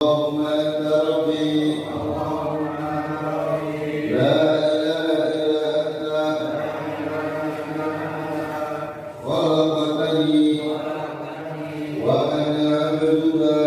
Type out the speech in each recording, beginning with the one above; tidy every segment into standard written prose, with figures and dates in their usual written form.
اللهم أنت ربي لا إله إلا أنت خلقتني وأنا عبدك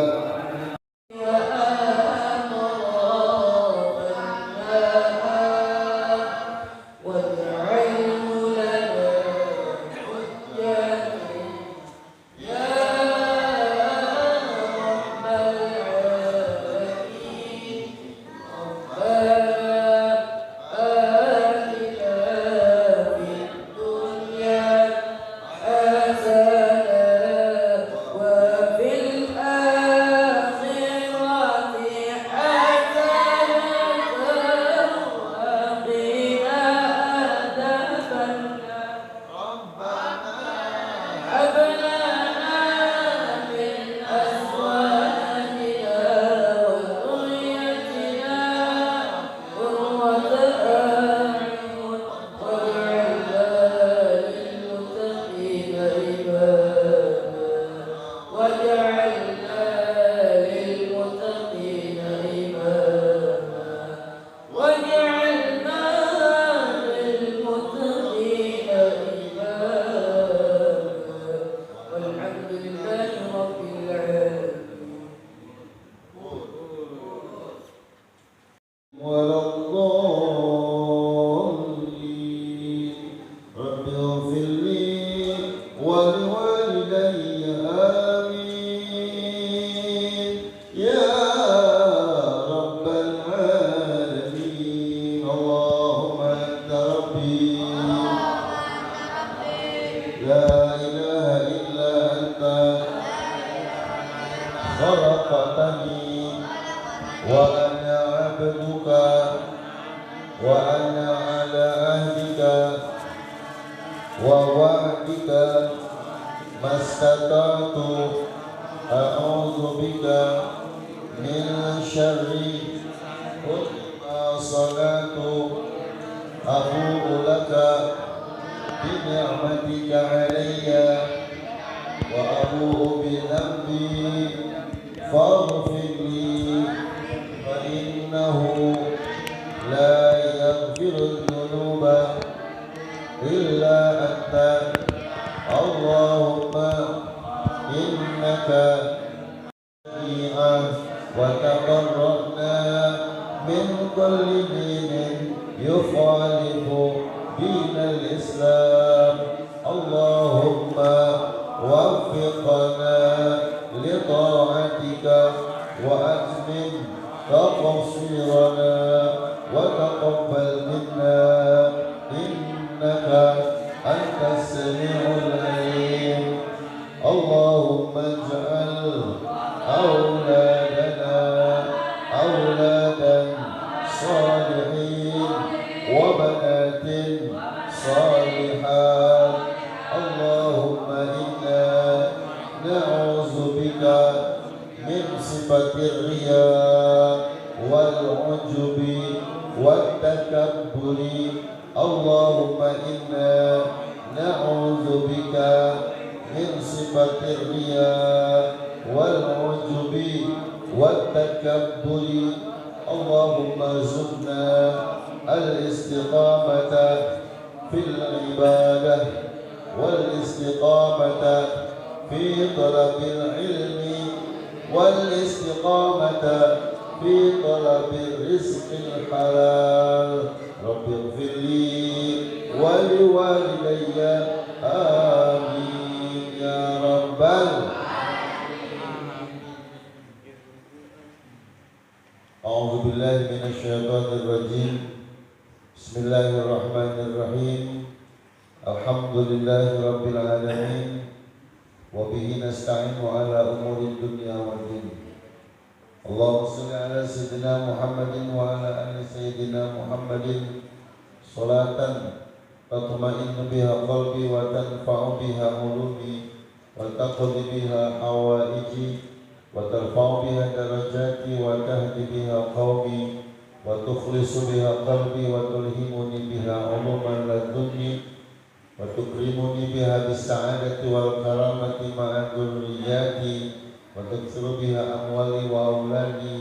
وتكرمني بها بالسعادة والكرامة مع ذرياتي وتكثر بها أموالي وأولادي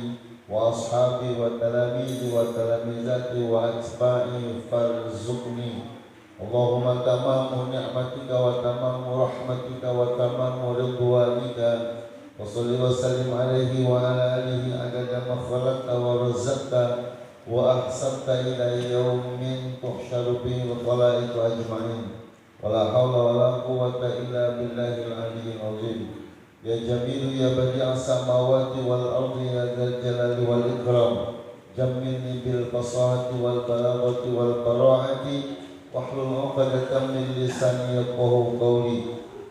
وأصحابي وتلاميذي وتلاميذاتي وأتباعي فارزقني اللهم تمام نعمتك وتمام رحمتك وتمام رضوانك وصل وسلم عليه وعلى آله عدد ما خلقت ورزقت وأحسنت إلى يوم تحشر به الخلائق أجمعين ولا حول ولا قوة إلا بالله العلي العظيم يا جميل يا بديع السماوات والأرض يا ذا الجلال والإكرام جملني بالفصاحة والبلاغة والبراعة واحلل عقدة من لساني يفقهوا قولي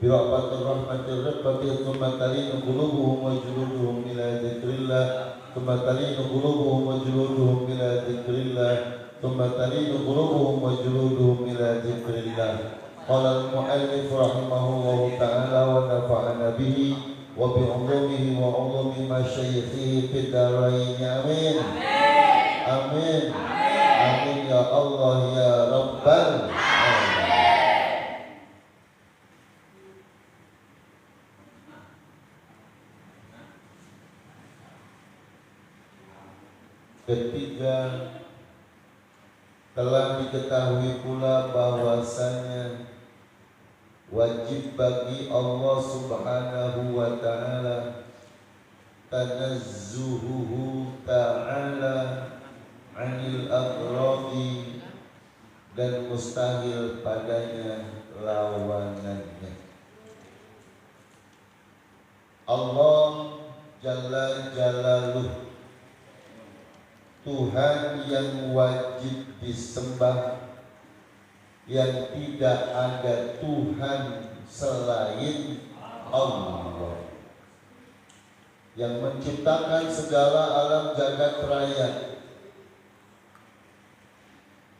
برحمة الرحمة الرقة ثم تلين قلوبهم وجلودهم إلى ذكر الله ثم تلين قلوبهم وجلودهم إلى ذكر الله ثم تلين قلوبهم وجلودهم إلى ذكر الله قال المؤلف رحمه الله تعالى ونفعنا به وبعلومه وعلوم مشايخه في الدارين آمين آمين آمين يا الله يا رب العالمين. Ketiga, telah diketahui pula bahwasanya wajib bagi Allah Subhanahu wa ta'ala tanazzuhuhu ta'ala 'anil aghradi dan mustahil padanya lawanannya. Allah Jalla Jalaluh, Tuhan yang wajib disembah, yang tidak ada Tuhan selain Allah, yang menciptakan segala alam jagat raya,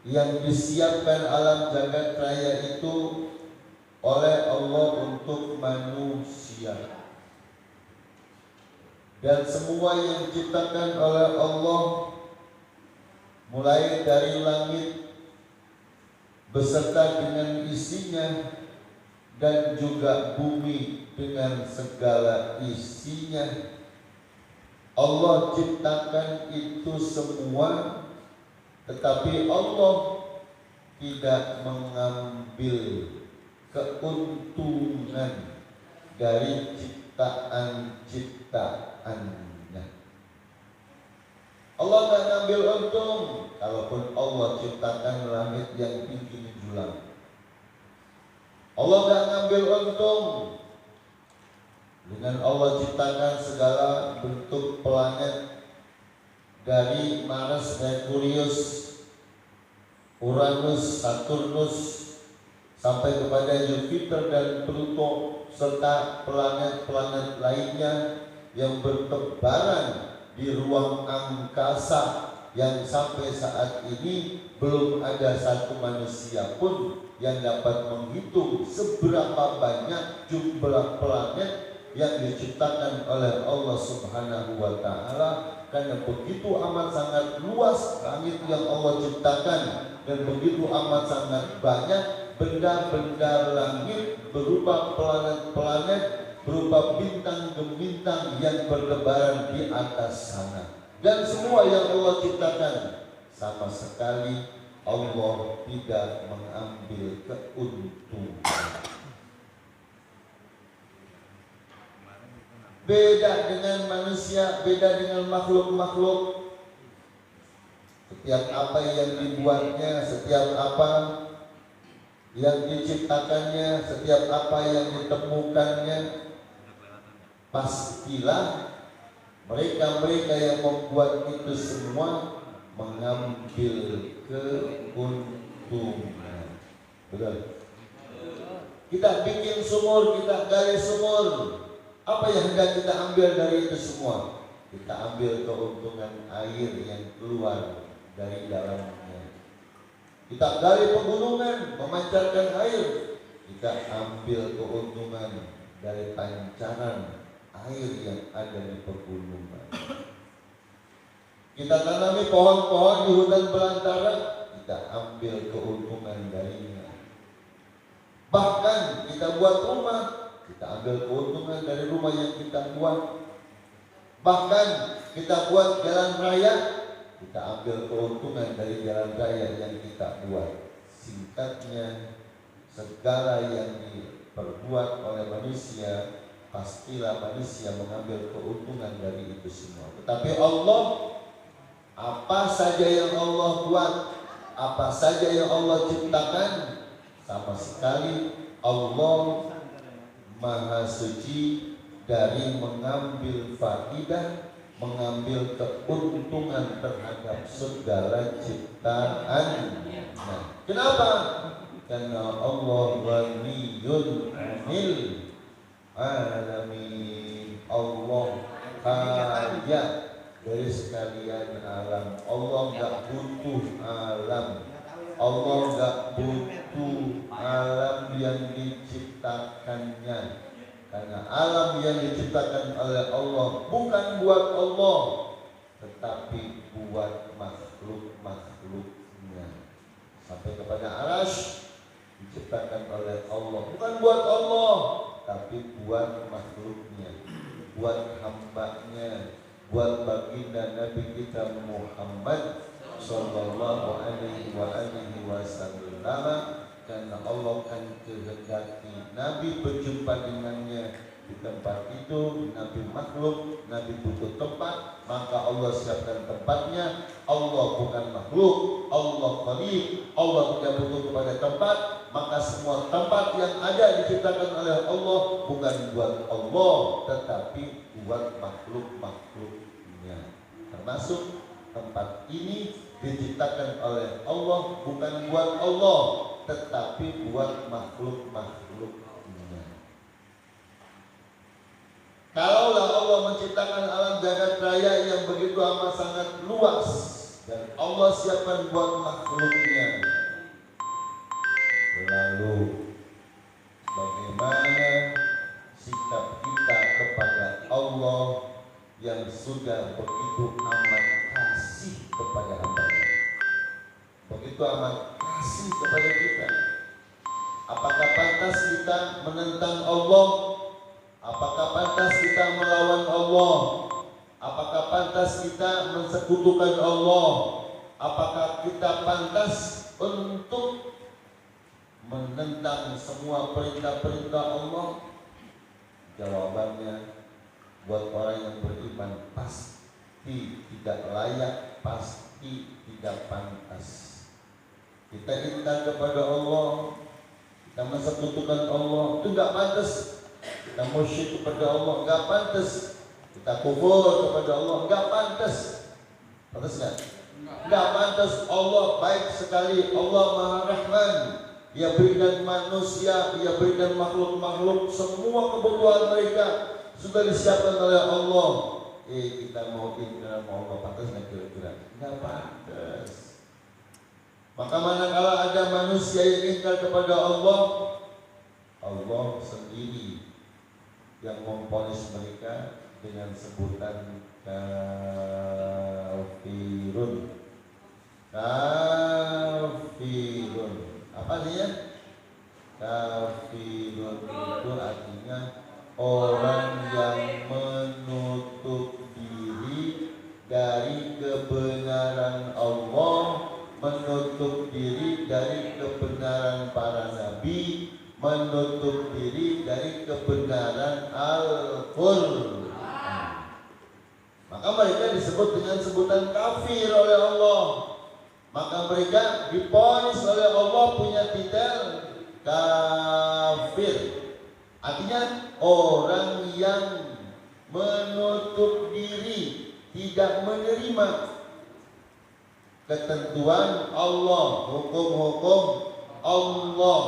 yang disiapkan alam jagat raya itu oleh Allah untuk manusia, dan semua yang diciptakan oleh Allah mulai dari langit beserta dengan isinya dan juga bumi dengan segala isinya, Allah ciptakan itu semua, tetapi Allah tidak mengambil keuntungan dari ciptaan-ciptaannya. Allah tidak ngambil untung, kalaupun Allah ciptakan langit yang tinggi menjulang. Allah tidak ngambil untung dengan Allah ciptakan segala bentuk planet dari Mars, Merkurius, Uranus, Saturnus sampai kepada Jupiter dan Pluto serta planet-planet lainnya yang bertebaran di ruang angkasa yang sampai saat ini belum ada satu manusia pun yang dapat menghitung seberapa banyak jumlah planet yang diciptakan oleh Allah Subhanahu wa ta'ala, karena begitu amat sangat luas langit yang Allah ciptakan dan begitu amat sangat banyak benda-benda langit berupa planet-planet, berupa bintang-bintang yang bertebaran di atas sana. Dan semua yang Allah ciptakan sama sekali Allah tidak mengambil keuntungan. Beda dengan manusia, beda dengan makhluk-makhluk. Setiap apa yang dibuatnya, setiap apa yang diciptakannya, setiap apa yang ditemukannya, pastilah mereka-mereka yang membuat itu semua mengambil keuntungan. Betul? Kita bikin sumur, kita gali sumur, apa yang hendak kita ambil dari itu semua? Kita ambil keuntungan air yang keluar dari dalamnya. Kita gali pegunungan, memancarkan air, kita ambil keuntungan dari pancaran air yang ada di pegunungan. Kita tanami pohon-pohon di hutan belantara, kita ambil keuntungan darinya. Bahkan kita buat rumah, kita ambil keuntungan dari rumah yang kita buat. Bahkan kita buat jalan raya, kita ambil keuntungan dari jalan raya yang kita buat. Singkatnya, segala yang diperbuat oleh manusia, pastilah manusia mengambil keuntungan dari itu semua. Tetapi Allah, apa saja yang Allah buat, apa saja yang Allah ciptakan, sama sekali Allah Maha Suci dari mengambil faidah, mengambil keuntungan terhadap segala ciptaannya. Kenapa? Karena Allah Ghaniyun 'anil alamin. Allah kaya dari sekalian alam. Allah enggak butuh alam. Allah enggak butuh alam yang diciptakannya. Karena alam yang diciptakan oleh Allah bukan buat Allah, tetapi buat makhluk-makhluknya. Sampai kepada arasy diciptakan oleh Allah, bukan buat Allah, tapi buat makhluknya, buat hambanya, buat baginda Nabi kita Muhammad sallallahu alaihi wasallam. Karena Allah kan kehendaki Nabi berjumpa dengannya di tempat itu. Nabi makhluk, Nabi butuh tempat, maka Allah siapkan tempatnya. Allah bukan makhluk, Allah khaliq, Allah tidak butuh kepada tempat, maka semua tempat yang ada diciptakan oleh Allah bukan buat Allah, tetapi buat makhluk-makhluknya. Termasuk tempat ini diciptakan oleh Allah bukan buat Allah, tetapi buat makhluk-makhluknya. Kalaulah Allah menciptakan alam jagat raya yang begitu amat sangat luas dan Allah siapkan buat makhluknya, lalu bagaimana sikap kita kepada Allah yang sudah begitu amat kasih kepada hamba-Nya, begitu amat kasih kepada kita? Apakah pantas kita menentang Allah? Apakah pantas kita melawan Allah? Apakah pantas kita mensekutukan Allah? Apakah kita pantas untuk menentang semua perintah-perintah Allah? Jawabannya, buat orang yang beriman pasti tidak layak, pasti tidak pantas. Kita ingkar kepada Allah, kita mensekutukan Allah, itu enggak pantas. Kita musyrik kepada Allah, enggak pantas. Kita kufur kepada Allah, enggak pantas. Pantas enggak? Enggak pantas. Allah baik sekali, Allah Maha Rahman. Dia berikan manusia, Dia berikan makhluk-makhluk semua kebutuhan mereka sudah disiapkan oleh Allah. Kita mau ingkar sama Allah, pantas enggak kira-kira? Enggak pantas. Maka manakala ada manusia yang ingkar kepada Allah, Allah sendiri yang memvonis mereka dengan sebutan kafirun. Kafirun. Apa artinya? Kafirun itu artinya orang yang menutup diri dari kebenaran Allah, menutup diri dari kebenaran para nabi, menutup diri dari kebenaran Al-Qur'an. Maka mereka disebut dengan sebutan kafir oleh Allah. Maka mereka divonis oleh Allah punya titel kafir. Artinya orang yang menutup diri, tidak menerima ketentuan Allah, hukum-hukum Allah,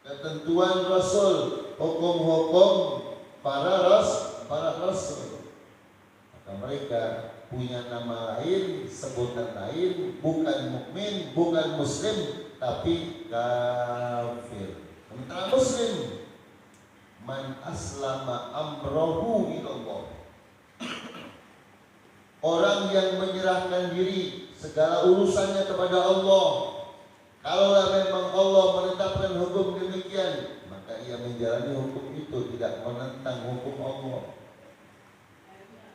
ketentuan Rasul, hukum-hukum para Rasul. Maka mereka punya nama lain, sebutan lain, bukan mukmin, bukan muslim, tapi kafir. Sementara muslim, man aslama amrohu ilallah, orang yang menyerahkan diri segala urusannya kepada Allah. Kalaulah memang Allah menetapkan hukum demikian, maka ia menjalani hukum itu, tidak menentang hukum Allah.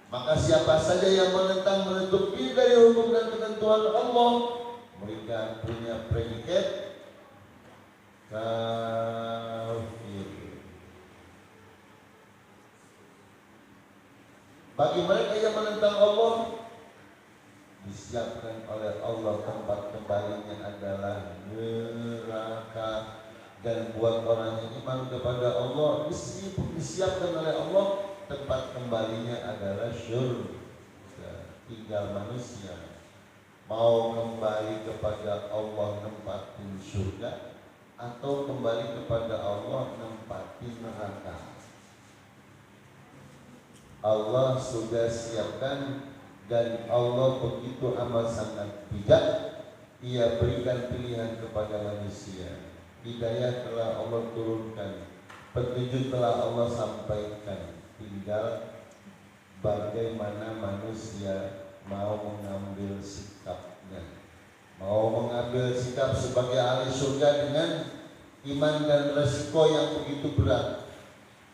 Maka siapa saja yang menentang menutup diri dari hukum dan ketentuan Allah, mereka punya predikat kafir. Bagi mereka yang menentang Allah, disiapkan oleh Allah tempat kembalinya adalah neraka. Dan buat orang yang iman kepada Allah, disiapkan oleh Allah tempat kembalinya adalah syurga. Tinggal manusia mau kembali kepada Allah nempatin syurga atau kembali kepada Allah nempatin neraka. Allah sudah siapkan, dan Allah begitu amat sangat bijak. Ia berikan pilihan kepada manusia. Hidayah telah Allah turunkan, petunjuk telah Allah sampaikan. Tinggal bagaimana manusia mau mengambil sikapnya. Mau mengambil sikap sebagai ahli surga dengan iman dan resiko yang begitu berat,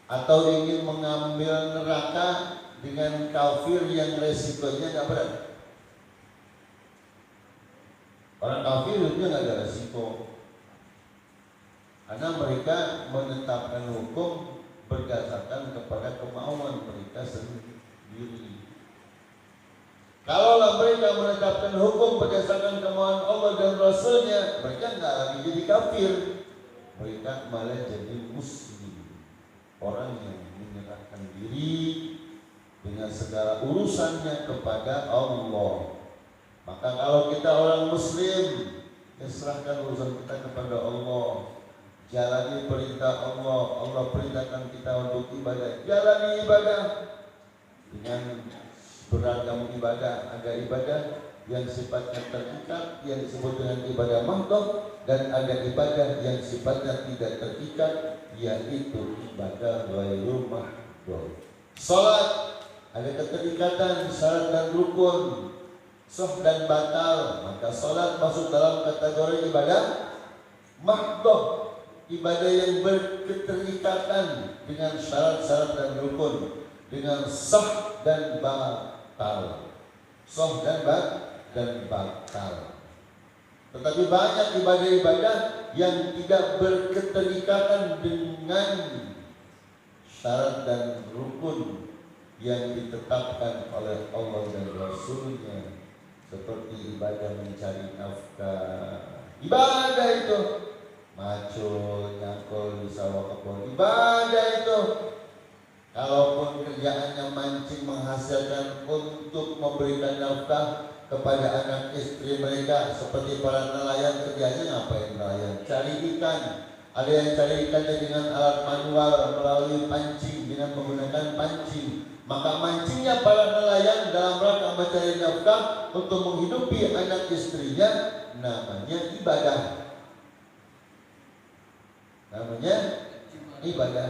atau ingin mengambil neraka dengan kafir yang resikonya gak berat. Orang kafir itu gak ada resiko, karena mereka menetapkan hukum berdasarkan kepada kemauan mereka sendiri. Kalau mereka menetapkan hukum berdasarkan kemauan Allah dan Rasulnya, mereka nggak lagi jadi kafir, mereka malah jadi muslim, orang yang menyerahkan diri dengan segala urusannya kepada Allah. Maka kalau kita orang muslim, ya serahkan urusan kita kepada Allah. Jalani perintah Allah. Allah perintahkan kita untuk ibadah, jalani ibadah dengan beragam ibadah. Ada ibadah yang sifatnya terikat, yang disebut dengan ibadah mahdhah, dan ada ibadah yang sifatnya tidak terikat, yaitu ibadah ghairu mahdhah. Salat ada keterikatan, syarat dan rukun, sah dan batal. Maka salat masuk dalam kategori ibadah mahdhah, ibadah yang berketerikatan dengan syarat-syarat dan rukun, dengan sah dan batal. Sah dan batal. Tetapi banyak ibadah-ibadah yang tidak berketerikatan dengan syarat dan rukun yang ditetapkan oleh Allah dan Rasulnya, seperti ibadah mencari nafkah. Ibadah itu macul, nyangkul di sawah kebun, ibadah itu. Kalaupun kerjaannya mancing menghasilkan untuk memberikan nafkah kepada anak istri mereka, seperti para nelayan, kerjanya ngapain nelayan? Cari ikan. Ada yang cari ikannya dengan alat manual melalui pancing, dengan menggunakan pancing. Maka mancingnya para nelayan dalam rangka mencari nafkah untuk menghidupi anak istrinya, namanya ibadah. Namanya ibadah.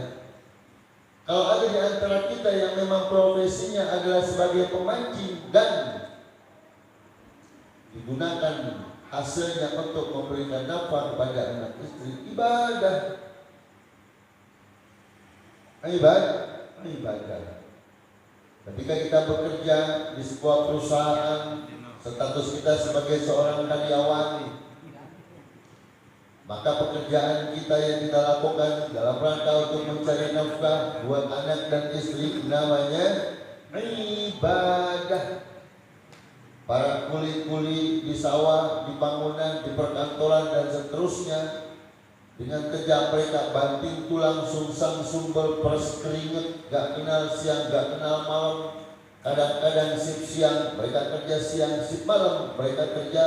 Kalau ada di antara kita yang memang profesinya adalah sebagai pemancing dan digunakan hasilnya untuk memberikan nafkah kepada anak istri, ibadah. Ketika kita bekerja di sebuah perusahaan, status kita sebagai seorang karyawan, maka pekerjaan kita yang kita lakukan dalam rangka untuk mencari nafkah buat anak dan istri namanya ibadah. Para kuli-kuli di sawah, di bangunan, di perkantoran dan seterusnya, dengan kerja mereka banting tulang, sungsang, sumbel, peres keringet, gak kenal siang, gak kenal malam. Kadang-kadang shift siang, mereka kerja siang, shift malam, mereka kerja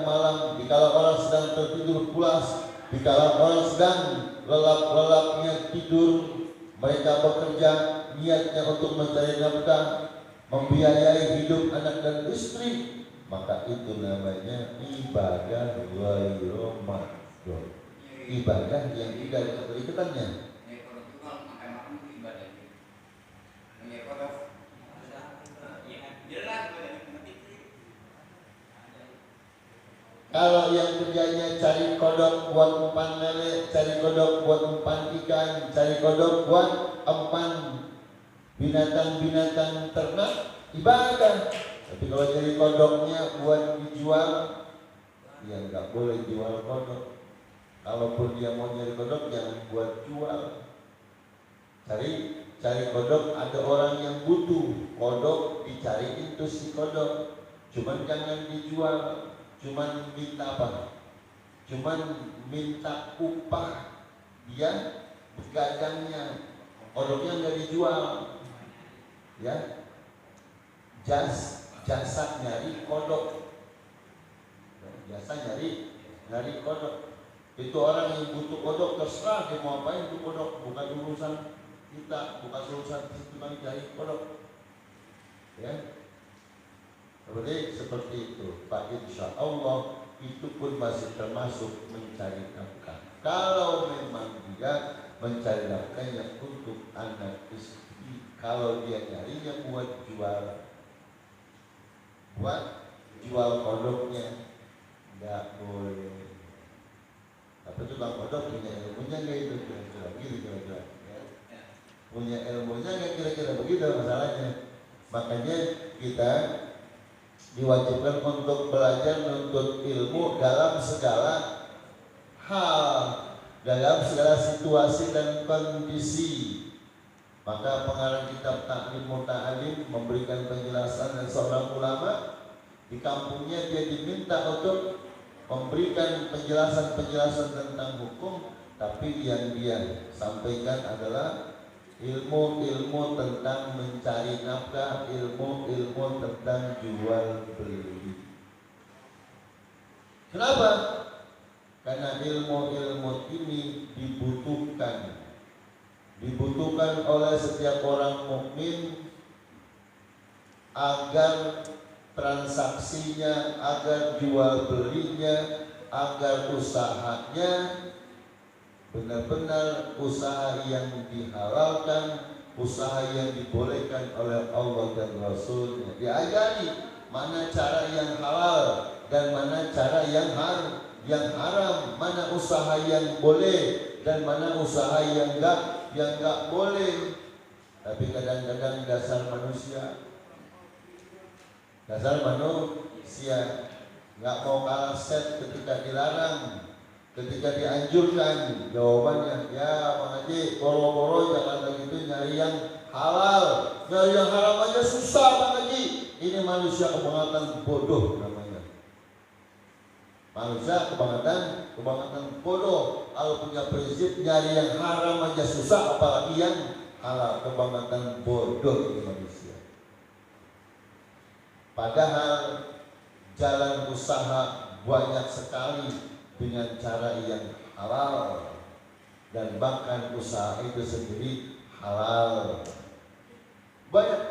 malam. Dikala orang sedang tertidur pulas, dikala orang sedang lelap-lelapnya tidur, mereka bekerja niatnya untuk mencari nafkah, membiayai hidup anak dan istri. Maka itu namanya ibadah ghairu mahdhah, ibadah yang tidak ada keterikatannya. Kalau yang kerjanya cari kodok buat umpan lele, cari kodok buat umpan ikan, cari kodok buat umpan binatang-binatang ternak ibadah. Tapi kalau jadi kodoknya buat dijual, ya nggak boleh jual kodok. Kalaupun dia mau nyari kodok, jangan buat jual. Cari kodok, ada orang yang butuh kodok, dicariin tuh si kodok. Cuman jangan dijual. Cuman minta apa? Cuman minta upah dia begadangnya. Kodoknya nggak dijual, ya. Jasa nyari kodok, jasa nyari kodok. Itu orang yang butuh kodok, terserah dia mau apain itu kodok, bukan urusan kita, bukan urusan kita cari kodok, ya. Seperti itu, Pak. Insya Allah itu pun masih termasuk mencari nafkah. Kalau memang dia mencari nafkahnya untuk anak istri, kalau dia nyarinya buat jual kodoknya, nggak boleh. Tapi tukang kodok punya ilmunya nggak itu kira-kira begitu kira-kira, ya? Punya ilmunya nggak kira-kira begitu masalahnya. Makanya kita diwajibkan untuk belajar menuntut ilmu dalam segala hal, dalam segala situasi dan kondisi. Maka pengarang kitab Ta'lim Muta'alim memberikan penjelasan dari seorang ulama. Di kampungnya dia diminta untuk memberikan penjelasan-penjelasan tentang hukum, tapi yang dia sampaikan adalah ilmu-ilmu tentang mencari nafkah, ilmu-ilmu tentang jual beli. Kenapa? Karena ilmu-ilmu ini dibutuhkan oleh setiap orang mukmin agar transaksinya, agar jual belinya, agar usahanya benar-benar usaha yang dihalalkan, usaha yang dibolehkan oleh Allah dan Rasulnya. Diajari mana cara yang halal dan mana cara yang haram, mana usaha yang boleh dan mana usaha yang enggak boleh. Tapi kadang-kadang dasar manusia nggak mau kalah set ketika dilarang, ketika dianjurkan. Jawabannya, ya Bang Haji, boro-boro jangan begitu nyari yang halal, nyari yang haram aja susah Bang Haji. Ini manusia kebangetan bodoh namanya. Manusia kebangetan bodoh. Kalau punya prinsip nyari yang haram aja susah, apalagi yang halal. Kebangetan bodoh itu manusia. Padahal jalan usaha banyak sekali dengan cara yang halal, dan bahkan usaha itu sendiri halal. Banyak.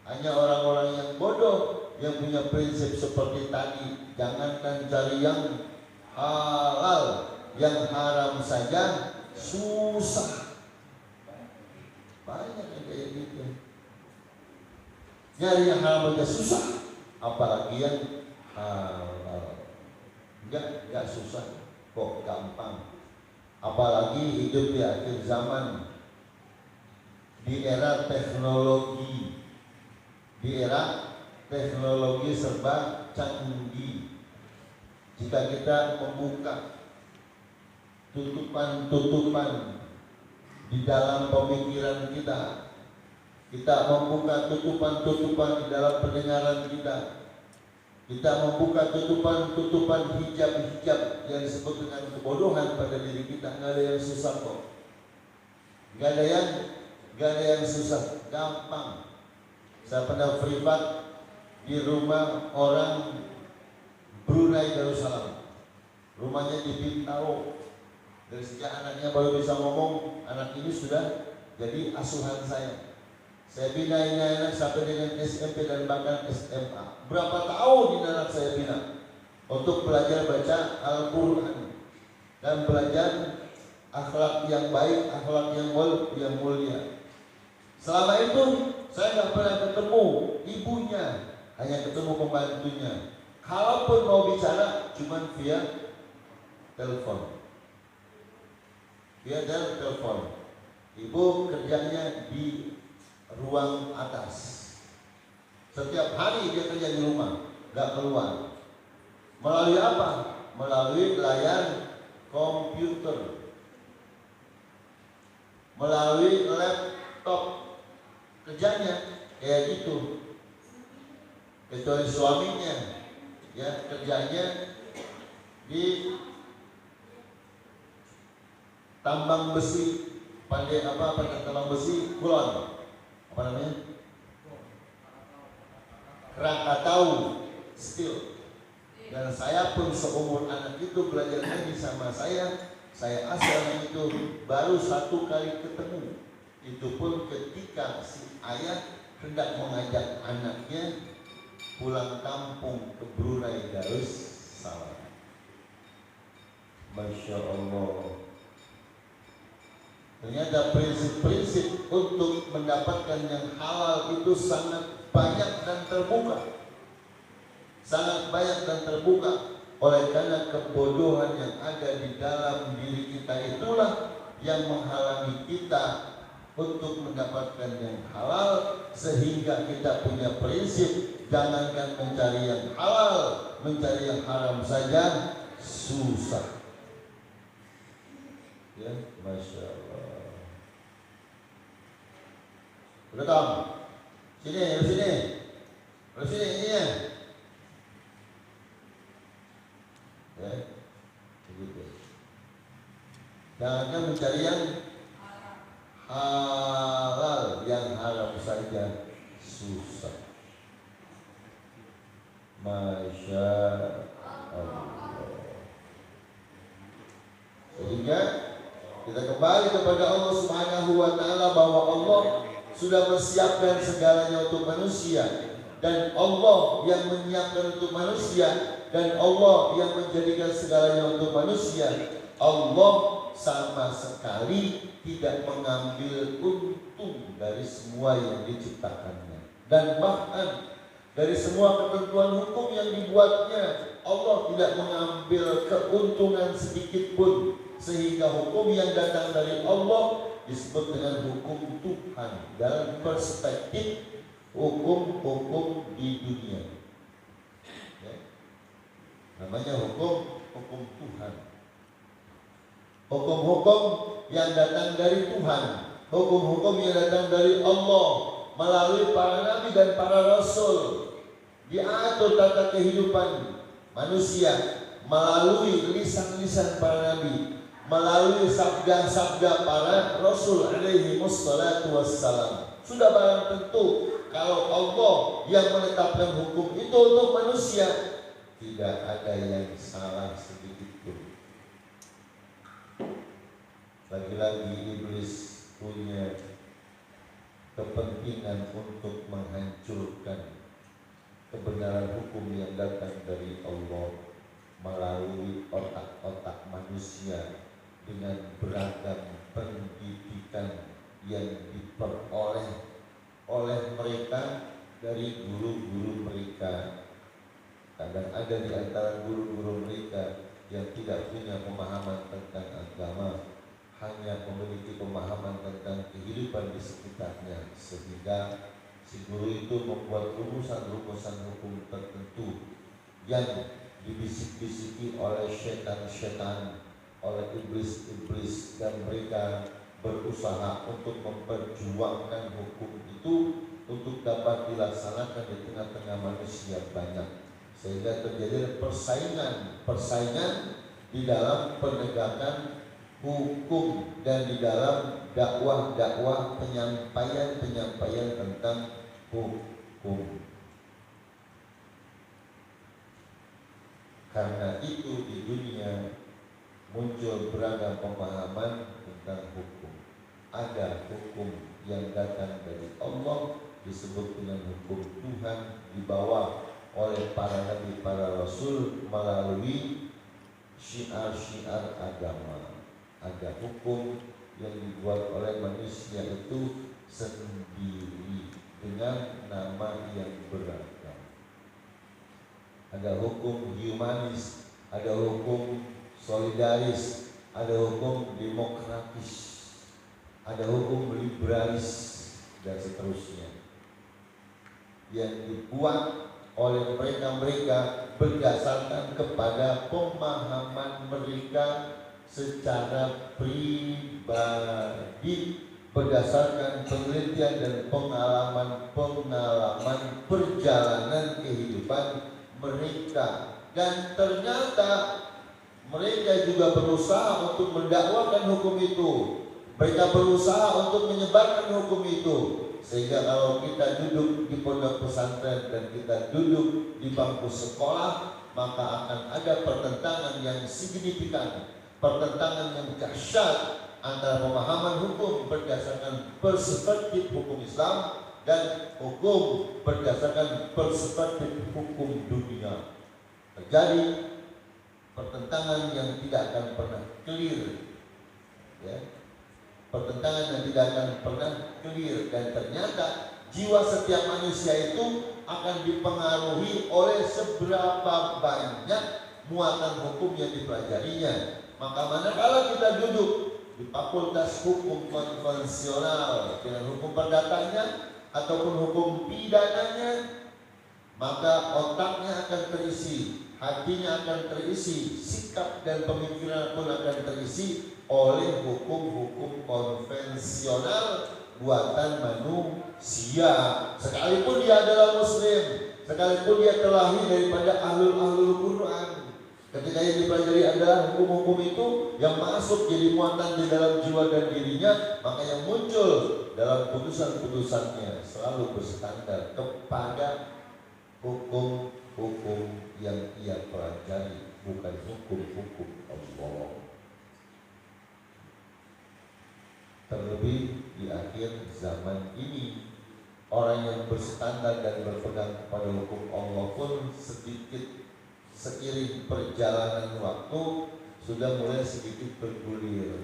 Hanya orang-orang yang bodoh yang punya prinsip seperti tadi. Jangankan cari yang halal, yang haram saja susah. Banyak yang kayak gitu. Nyari yang haram aja susah, apalagi yang halal. Enggak susah, kok gampang. Apalagi hidup di akhir zaman, di era teknologi, serba canggih. Jika kita membuka tutupan-tutupan di dalam pemikiran kita membuka tutupan-tutupan di dalam pendengaran kita membuka tutupan-tutupan hijab-hijab yang disebut dengan kebodohan pada diri kita. Nggak ada yang susah kok, nggak ada yang susah, gampang. Saya pernah privat di rumah orang Brunei Darussalam. Rumahnya di Bintaro. Dari sejak anaknya baru bisa ngomong, anak ini sudah jadi asuhan saya. Saya bina ini anak sampai dengan SMP dan bahkan SMA. Berapa tahun ini anak saya bina untuk belajar baca Al-Quran dan belajar akhlak yang baik, akhlak yang mulia. Selama itu saya nggak pernah ketemu ibunya, hanya ketemu pembantunya. Kalaupun mau bicara, cuma via telepon. Ibu kerjanya di ruang atas. Setiap hari dia kerja di rumah, nggak keluar. Melalui apa? Melalui layar komputer, melalui laptop, kerjanya kayak gitu. Kecuali suaminya, ya kerjanya di tambang besi, pandai tambang besi Kulon, apa namanya? Krakatau Steel. Dan saya pun seumur anak itu belajar ngaji sama saya asalnya itu baru 1 kali ketemu. Itu pun ketika si ayah hendak mengajak anaknya pulang kampung ke Brunei Darussalam. Masya Allah. Ternyata prinsip-prinsip untuk mendapatkan yang halal itu sangat banyak dan terbuka. Sangat banyak dan terbuka. Oleh karena kebodohan yang ada di dalam diri kita itulah yang menghalangi kita untuk mendapatkan yang halal, sehingga kita punya prinsip jangankan mencari yang halal, mencari yang haram saja susah. Ya, Masya Allah. Udah Tom, sini, ini ya. Ya, begitu. Jangan mencari yang halal, yang haram saja susah. Masya Allah. Sehingga kita kembali kepada Allah Subhanahu wa Ta'ala, bahwa Allah sudah menyiapkan segalanya untuk manusia, dan Allah yang menyiapkan untuk manusia, dan Allah yang menjadikan segalanya untuk manusia. Allah sama sekali tidak mengambil untung dari semua yang diciptakannya, dan bahkan dari semua ketentuan hukum yang dibuatnya, Allah tidak mengambil keuntungan sedikit pun, sehingga hukum yang datang dari Allah disebut dengan hukum Tuhan dalam perspektif hukum-hukum di dunia. Ya. Namanya hukum Tuhan. Hukum-hukum yang datang dari Tuhan, hukum-hukum yang datang dari Allah melalui para nabi dan para rasul. Diatur tata kehidupan manusia melalui lisan-lisan para nabi, melalui sabda-sabda para rasul alaihi wassalatu wassalam. Sudah barang tentu kalau Allah yang menetapkan hukum itu untuk manusia, tidak ada yang salah sedikit pun. Lagi-lagi iblis punya kepentingan untuk menghancurkan kebenaran hukum yang datang dari Allah melalui otak-otak manusia dengan beragam pendidikan yang diperoleh oleh mereka dari guru-guru mereka. Kadang ada di antara guru-guru mereka yang tidak punya pemahaman tentang agama, hanya memiliki pemahaman tentang kehidupan di sekitarnya, sehingga si guru itu membuat rumusan-rumusan hukum tertentu yang dibisik-bisiki oleh setan-setan, oleh iblis-iblis, dan mereka berusaha untuk memperjuangkan hukum itu untuk dapat dilaksanakan di tengah-tengah manusia banyak, sehingga terjadi persaingan di dalam penegakan hukum dan di dalam dakwah penyampaian tentang hukum. Karena itu di dunia muncul beragam pemahaman tentang hukum. Ada hukum yang datang dari Allah disebut dengan hukum Tuhan, dibawa oleh para nabi, para rasul melalui syiar-syiar agama. Ada hukum yang dibuat oleh manusia itu sendiri dengan nama yang beragam. Ada hukum humanis, ada hukum solidaris, ada hukum demokratis, ada hukum liberalis, dan seterusnya, yang dibuat oleh mereka-mereka berdasarkan kepada pemahaman mereka secara pribadi, berdasarkan penelitian dan pengalaman perjalanan kehidupan mereka. Dan ternyata mereka juga berusaha untuk mendakwakan hukum itu. Mereka berusaha untuk menyebarkan hukum itu. Sehingga kalau kita duduk di pondok pesantren dan kita duduk di bangku sekolah, maka akan ada pertentangan yang signifikan, pertentangan yang dahsyat antara pemahaman hukum berdasarkan perspektif hukum Islam dan hukum berdasarkan perspektif hukum dunia. Terjadi pertentangan yang tidak akan pernah clear, ya. Pertentangan yang tidak akan pernah clear, dan ternyata jiwa setiap manusia itu akan dipengaruhi oleh seberapa banyak muatan hukum yang dipelajarinya. Maka manakala kita duduk di fakultas hukum konvensional dengan hukum perdatanya ataupun hukum pidananya, maka otaknya akan terisi, hatinya akan terisi, sikap dan pemikiran pun akan terisi oleh hukum-hukum konvensional buatan manusia. Sekalipun dia adalah muslim, sekalipun dia terlahir daripada ahlul Quran, ketika yang dipelajari adalah hukum-hukum itu yang masuk jadi muatan di dalam jiwa dan dirinya, maka yang muncul dalam putusan-putusannya selalu berstandar kepada hukum-hukum yang ia pelajari, bukan hukum-hukum Allah. Terlebih di akhir zaman ini, orang yang berstandar dan berpegang kepada hukum Allah pun sedikit seiring perjalanan waktu sudah mulai sedikit bergulir,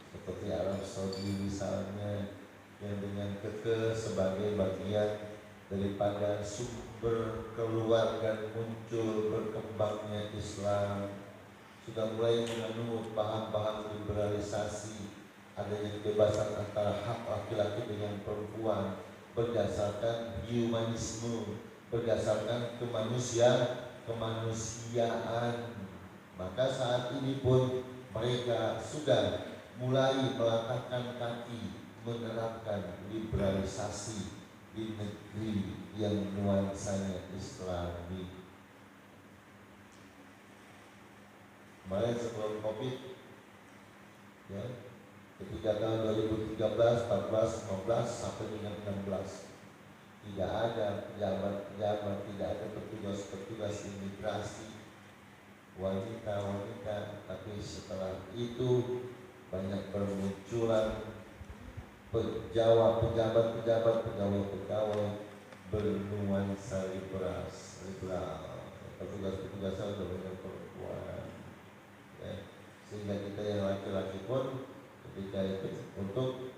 seperti Arab Saudi misalnya, yang dengan kekeh sebagai bagian daripada sumber keluar dan muncul berkembangnya Islam, sudah mulai menganut paham-paham liberalisasi, adanya kebebasan antara hak laki-laki dengan perempuan berdasarkan humanisme, berdasarkan kemanusiaan. Maka saat ini pun mereka sudah mulai melangkahkan kaki menerapkan liberalisasi di negeri yang nuansanya Islami. Kemarin sebelum Covid, ya, ketika tahun 2013, 14, 15 sampai dengan 16, tidak ada pejabat-pejabat, tidak ada petugas-petugas imigrasi wanita-wanita, tapi setelah itu banyak bermunculan pejabat-pejabat, pegawai-pegawai bernuansa liberal, petugas-petugasnya sudah banyak perempuan, ya. Sehingga kita yang laki-laki pun ketika itu untuk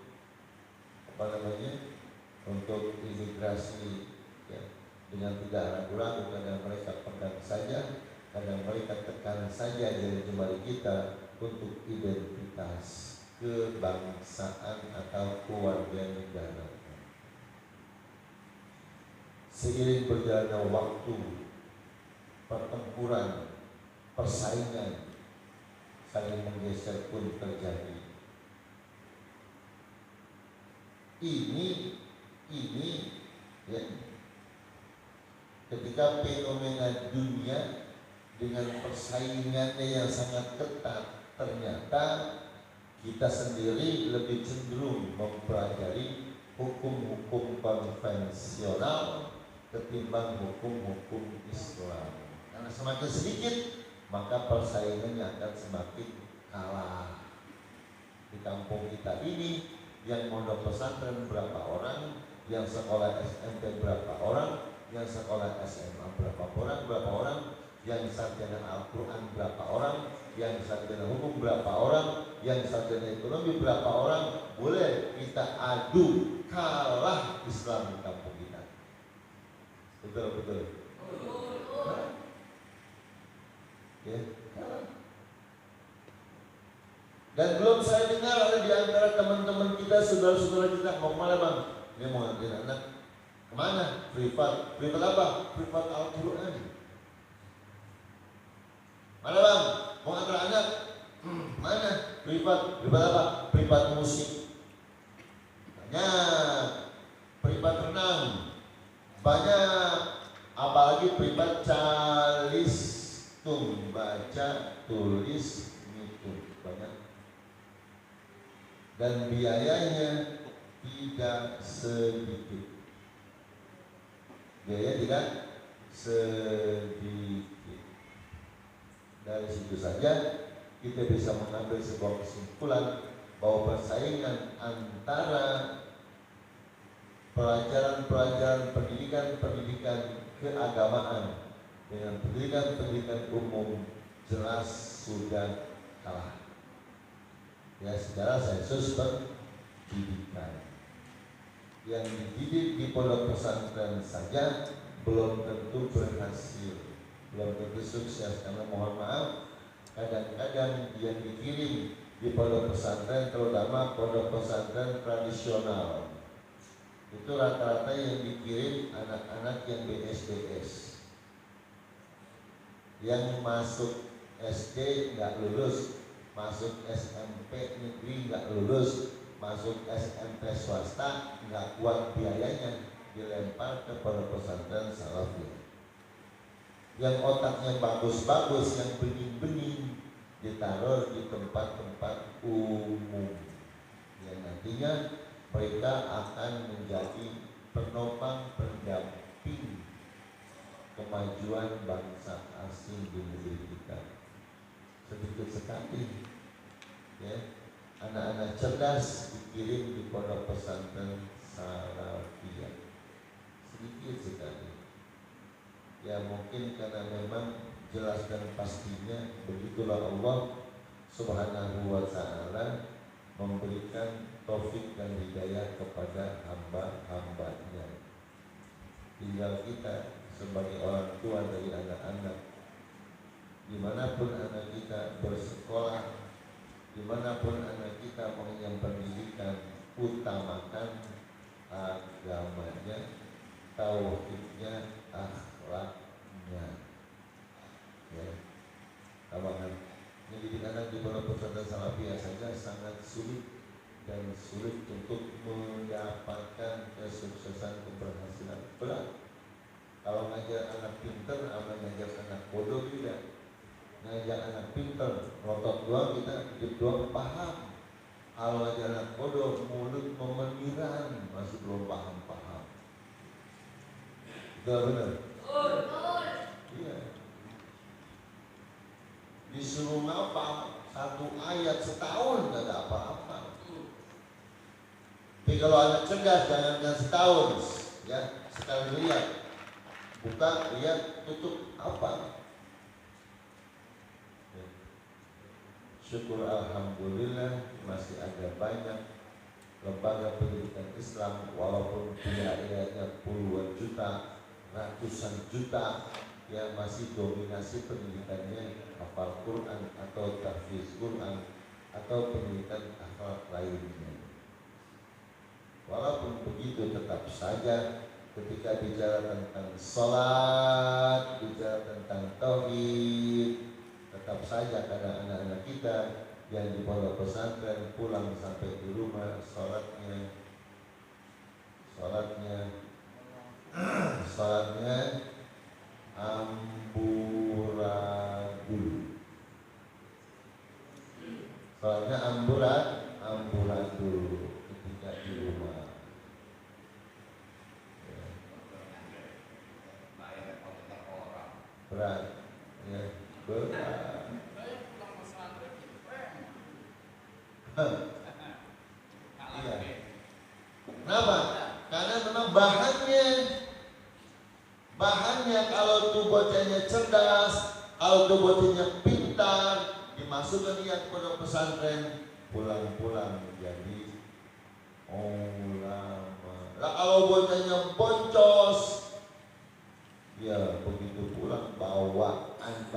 untuk imigrasi, ya, dengan tidak ragu-ragu, kadang mereka pegang saja, kadang mereka tekan saja jari-jemari kita untuk identitas kebangsaan atau kewarganegaraan. Seiring berjalannya waktu, pertempuran, persaingan saling menggeser pun terjadi. Ini ya, ketika fenomena dunia dengan persaingannya yang sangat ketat, ternyata kita sendiri lebih cenderung mempelajari hukum-hukum konvensional ketimbang hukum-hukum Islam. Karena semakin sedikit, maka persaingannya akan semakin kalah. Di kampung kita ini, yang mondok pesantren berapa orang, yang sekolah SMP berapa orang, yang sekolah SMA berapa orang, yang sarjana Al-Quran berapa orang, yang sarjana hukum berapa orang, yang sarjana ekonomi berapa orang. Boleh kita adu, kalah Islam di kampung kita. Betul. Ya. Dan belum saya dengar ada di antara teman-teman kita, saudara-saudara kita, mau kemana bang? Dia mau nganterin anak kemana? Privat. Privat apa? Privat Al-Quran. Mana bang? Mau nganter anak? Mana? Privat. Privat apa? Privat musik. Banyak. Privat renang. Banyak. Apalagi privat calistung, baca, tulis, ngitung. Banyak. Dan biayanya tidak sedikit. Biaya tidak sedikit. Dari situ saja kita bisa mengambil sebuah kesimpulan bahwa persaingan antara pelajaran-pelajaran pendidikan keagamaan dengan pendidikan umum jelas sudah kalah. Ya, secara sensus pendidikan yang dididik di pondok pesantren saja belum tentu berhasil, belum tentu sukses, karena mohon maaf kadang-kadang yang dikirim di pondok pesantren, terutama pondok pesantren tradisional, itu rata-rata yang dikirim anak-anak yang BSDS, yang masuk SD nggak lulus, masuk SMP negeri nggak lulus, masuk SMP swasta nggak kuat biayanya, dilempar ke pondok pesantren Salafiyah. Yang otaknya bagus-bagus, yang bening-bening, ditaruh di tempat-tempat umum, yang nantinya mereka akan menjadi penopang pendamping kemajuan bangsa asing di negeri kita. Sedikit sekali ya anak-anak cerdas dikirim di pondok pesantren Salafiyah, sedikit sekali. Ya mungkin karena memang jelas dan pastinya begitulah Allah Subhanahu wa ta'ala memberikan taufik dan hidayah kepada hamba-hambanya. Tinggal kita sebagai orang tua dari anak-anak, dimanapun anak kita bersekolah, dimanapun anak kita mengenyam pendidikan, utamakan agamanya, tauhidnya, akhlaknya. Ya, tambahkan mendidik anak di pondok pesantren Salafiyah saja sangat sulit dan sulit untuk mendapatkan kesuksesan, keberhasilan. Berat. Kalau ngajar anak pinter, sama ngajar anak bodoh tidak. Ngajar anak pinter, rotot doang kita, hidup doang paham. Kalau ngajar anak bodoh, mulut memeniran, masih belum paham-paham. Benar? Iya. Disuruh ngapal satu ayat setahun gak ada apa-apa. Tapi kalau anak cerdas jangan setahun, ya sekali lihat, buka, lihat, tutup, apa? Ya. Syukur alhamdulillah masih ada banyak lembaga pendidikan Islam, walaupun biayanya puluhan juta, ratusan juta, yang masih dominasi pendidikannya hafal Quran atau tahfiz Quran atau pendidikan akhlak lainnya. Walaupun begitu, tetap saja ketika bicara tentang salat, bicara tentang tauhid, tetap saja karena anak-anak kita yang di pondok pesantren pulang sampai di rumah salatnya amburadul. Soalnya amburadul ketika di rumah. Ya. Berat, ya berat. Iya. Kenapa? Karena memang bahannya kalau tuh bocahnya cerdas, kalau tuh bocahnya pintar, dimasukkan dia ke pondok pesantren, pulang-pulang menjadi ulama. Nah, kalau bocahnya boncos, ya begitu pulang bawaan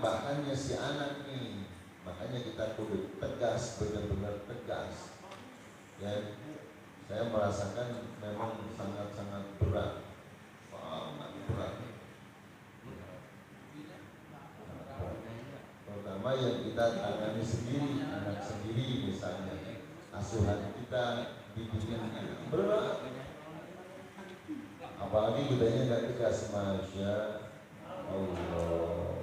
bahannya si anak nih. Makanya kita kudu tegas, benar-benar tegas. Ya, saya merasakan memang sangat-sangat berat, sangat berat. Terutama yang kita tangani sendiri, anak sendiri misalnya, asuhan kita, didikan kita berat. Apalagi gedenya nggak dikasih, Masya Allah.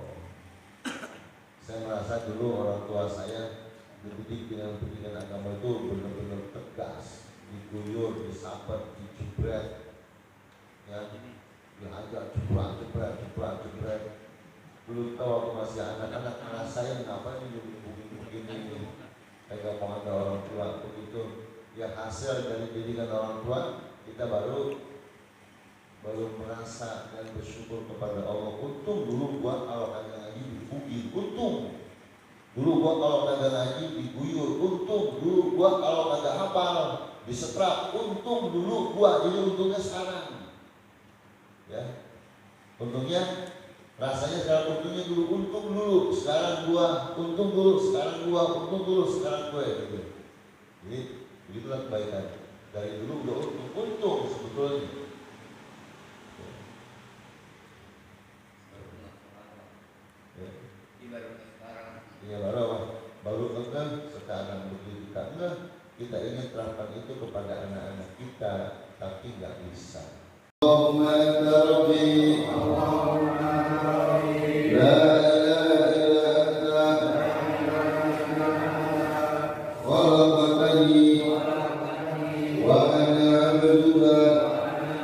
Saya merasa dulu orang tua saya dididik dengan pendidikan agama itu benar-benar tegas, diguyur, disabet, dijebret, ya, diajak jebret. Dulu tahu waktu masih anak-anak ngerasain apa ini begini, kayak ada orang tua begitu. Ya hasil dari didikan orang tua kita baru merasa dan bersyukur kepada Allah. Untung dulu gua kalau kagak ngaji dipuji, untung dulu gua kalau kagak ngaji diguyur, untung dulu gua kalau kagak hafal disetrap, untung dulu gua. Jadi untungnya sekarang, ya, untungnya rasanya sekarang, untungnya dulu, untung dulu sekarang gua, untung dulu sekarang gua, untung dulu sekarang gue, gitu. Jadi begitulah kebaikan. Dari dulu udah untung sebetulnya. Ya baru enggak sekarang begitu enggak, kita ingin terapkan itu kepada anak-anak kita, tapi nggak bisa. Allahumma